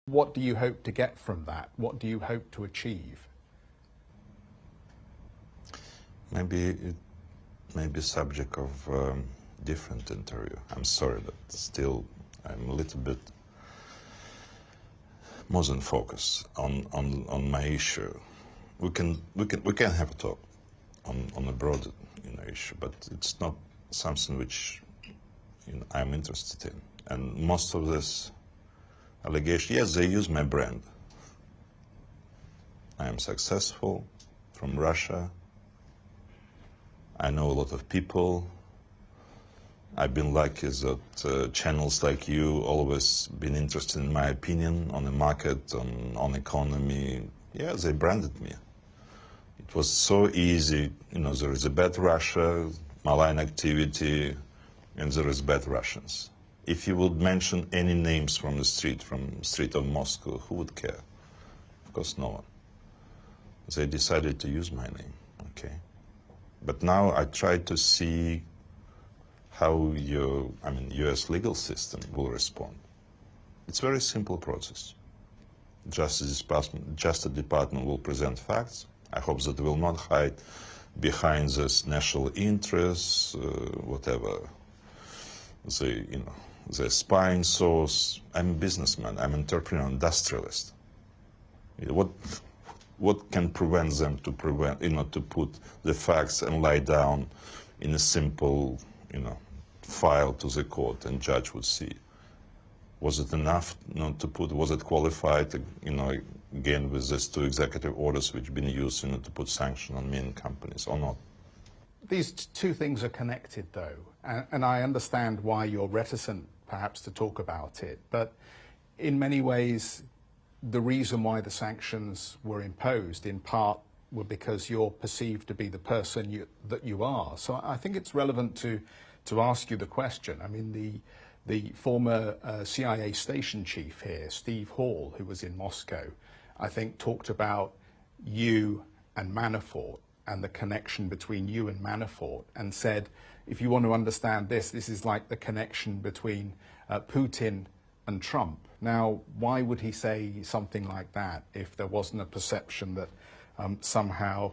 What do you hope to get from that? What do you hope to achieve? Maybe it may be subject of different interview. I'm sorry, but still I'm a little bit more than focused on my issue. We can have a talk on a broader issue, but it's not something which I'm interested in. And most of this allegation, yes, they use my brand. I am successful from Russia. I know a lot of people. I've been lucky that channels like you always been interested in my opinion on the market, on economy. Yeah, they branded me. It was so easy. There is a bad Russia, malign activity, and there is bad Russians. If you would mention any names from the street of Moscow, who would care? Of course, no one. They decided to use my name, okay? But now I try to see how U.S. legal system will respond. It's a very simple process. Justice Department will present facts. I hope that they will not hide behind this national interests, whatever. The spying source. I'm a businessman. I'm an entrepreneur, industrialist. What can prevent them to put the facts and lie down in a simple, file to the court and judge would see? Was it enough to put? Was it qualified? Again with these two executive orders which have been used, to put sanctions on main companies or not? These two things are connected, though, and I understand why you're reticent, perhaps, to talk about it. But in many ways, the reason why the sanctions were imposed, in part, were because you're perceived to be the person that you are. So I think it's relevant to ask you the question. I mean, the former CIA station chief here, Steve Hall, who was in Moscow, I think talked about you and Manafort and the connection between you and Manafort, and said, if you want to understand this is like the connection between Putin and Trump. Now, why would he say something like that if there wasn't a perception that somehow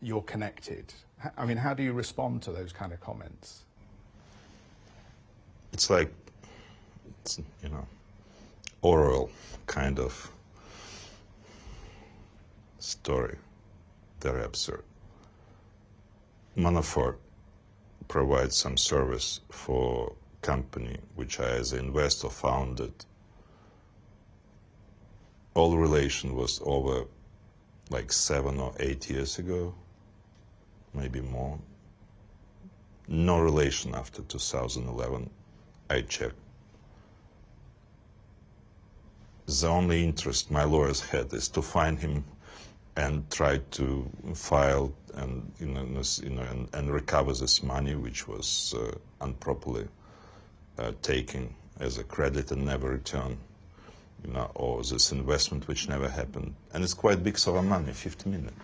you're connected? I mean, how do you respond to those kind of comments? It's like, oral kind of story. Very absurd. Manafort provides some service for company which I, as an investor, founded. All relation was over like 7 or 8 years ago, maybe more. No relation after 2011. I checked. The only interest my lawyers had is to find him and try to file and and recover this money which was improperly taken as a credit and never returned, or this investment which never happened. And it's quite big sum of money, 50 million.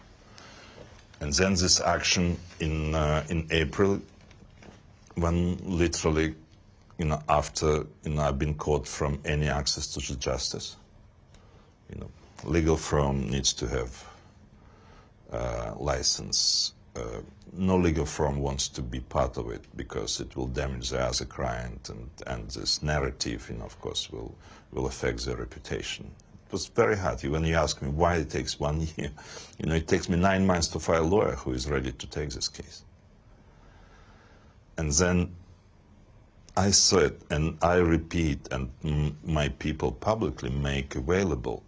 And then this action in April, when literally, after I've been caught from any access to the justice, legal firm needs to have license. No legal firm wants to be part of it because it will damage the other client, and this narrative, of course, will affect their reputation. It was very hard. When you ask me why it takes 1 year, it takes me 9 months to find a lawyer who is ready to take this case. And then I said, and I repeat, and my people publicly make available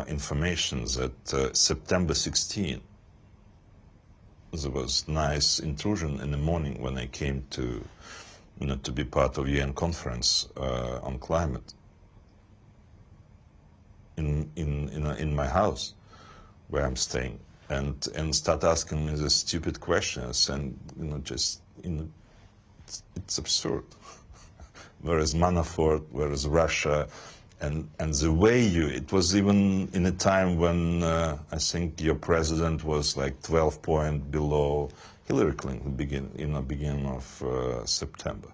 information that September 16, there was nice intrusion in the morning when I came to, to be part of UN conference on climate in my house where I'm staying, and start asking me the stupid questions, and it's absurd. Where is Manafort? Where is Russia? And the way it was even in a time when I think your president was like 12 points below Hillary Clinton beginning of September.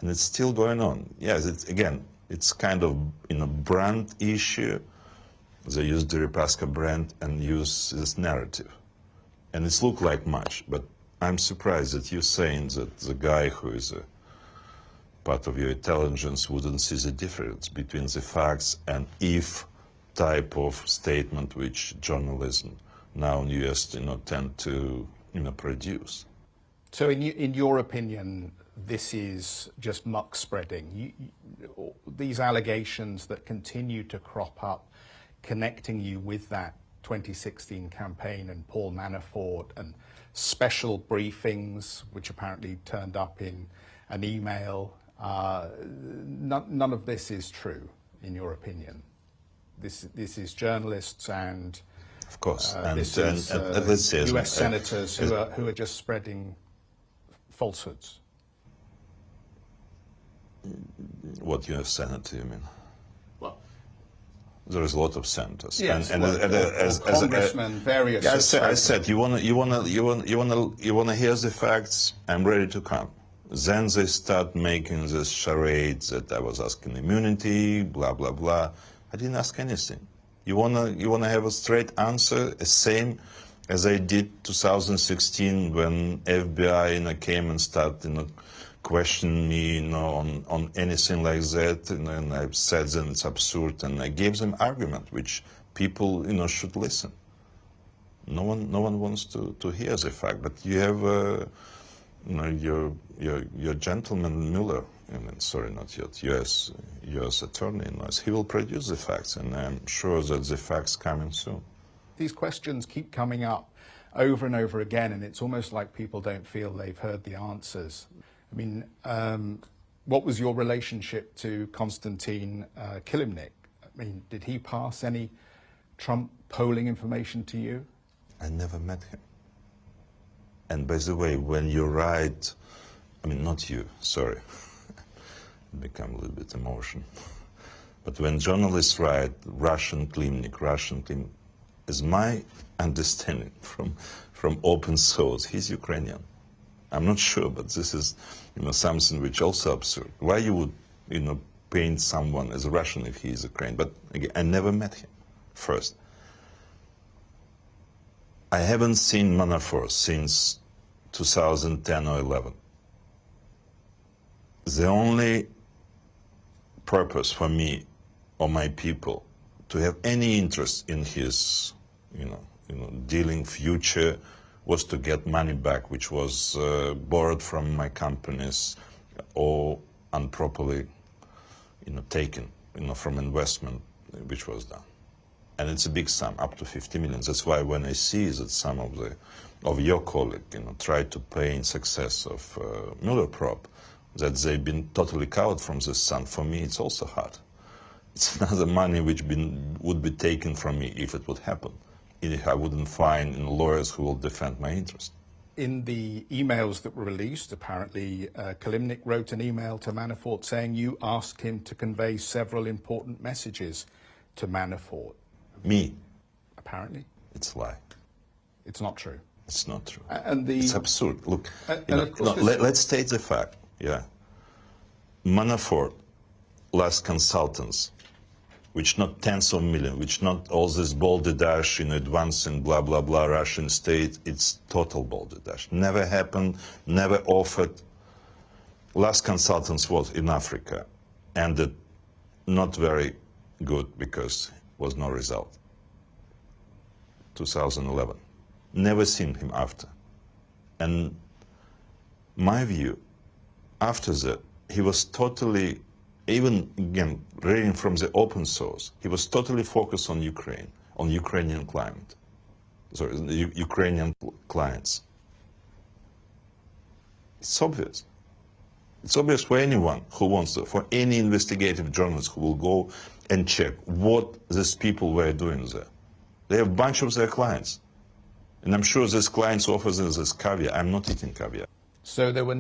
And it's still going on. Yes, again, It's kind of brand issue. They use Deripaska brand and use this narrative. And it's looked like much, but I'm surprised that you're saying that the guy who is a part of your intelligence wouldn't see the difference between the facts and if type of statement which journalism now in the US tend to produce. So in your opinion, this is just muck spreading. These allegations that continue to crop up, connecting you with that 2016 campaign and Paul Manafort and special briefings, which apparently turned up in an email. None of this is true, in your opinion. This is journalists and, of course, this is US senators who are just spreading falsehoods. What US senator you mean? Well, there is a lot of senators. Yes, congressmen, various. I said you wanna hear the facts. I'm ready to come. Then they start making this charades that I was asking immunity, blah blah blah. I didn't ask anything. You wanna have a straight answer, the same as I did 2016 when FBI came and started questioning me on anything like that, and I said that it's absurd, and I gave them argument which people should listen. No one wants to hear the fact, but you have your gentleman Mueller, sorry, not yet, U.S. attorney, he will produce the facts, and I'm sure that the facts coming soon. These questions keep coming up over and over again, and it's almost like people don't feel they've heard the answers. I mean, what was your relationship to Konstantin Kilimnik? I mean, did he pass any Trump polling information to you? I never met him. And by the way, when you write, I mean, not you, sorry, become a little bit emotional. But when journalists write Russian Kilimnik, is my understanding from open source, he's Ukrainian. I'm not sure, but this is something which also absurd. Why you would paint someone as a Russian if he is Ukrainian? But again, I never met him. First, I haven't seen Manafort since 2010 or 11. The only purpose for me or my people to have any interest in his, dealing future was to get money back, which was borrowed from my companies or improperly, taken, from investment which was done. And it's a big sum, up to 50 million. That's why when I see that some of your colleagues, try to pay in success of Mueller probe, that they've been totally covered from this sum, for me it's also hard. It's another money which would be taken from me if it would happen, if I wouldn't find lawyers who will defend my interest. In the emails that were released, apparently Kilimnik wrote an email to Manafort saying you asked him to convey several important messages to Manafort. Me? Apparently. It's a lie. It's not true. It's not true. It's absurd. Look, let's state the fact. Yeah. Manafort, last consultants, which not tens of millions, which not all this balderdash, advancing blah, blah, blah, Russian state, it's total balderdash. Never happened, never offered. Last consultants was in Africa, ended not very good because was no result. 2011. Never seen him after. And my view, after that, he was totally, even again, reading from the open source, he was totally focused on Ukraine, on Ukrainian climate. Sorry, Ukrainian clients. It's obvious. It's obvious for anyone who wants to, for any investigative journalist who will go and check what these people were doing there. They have a bunch of their clients. And I'm sure these clients offer them this caviar. I'm not eating caviar. So there were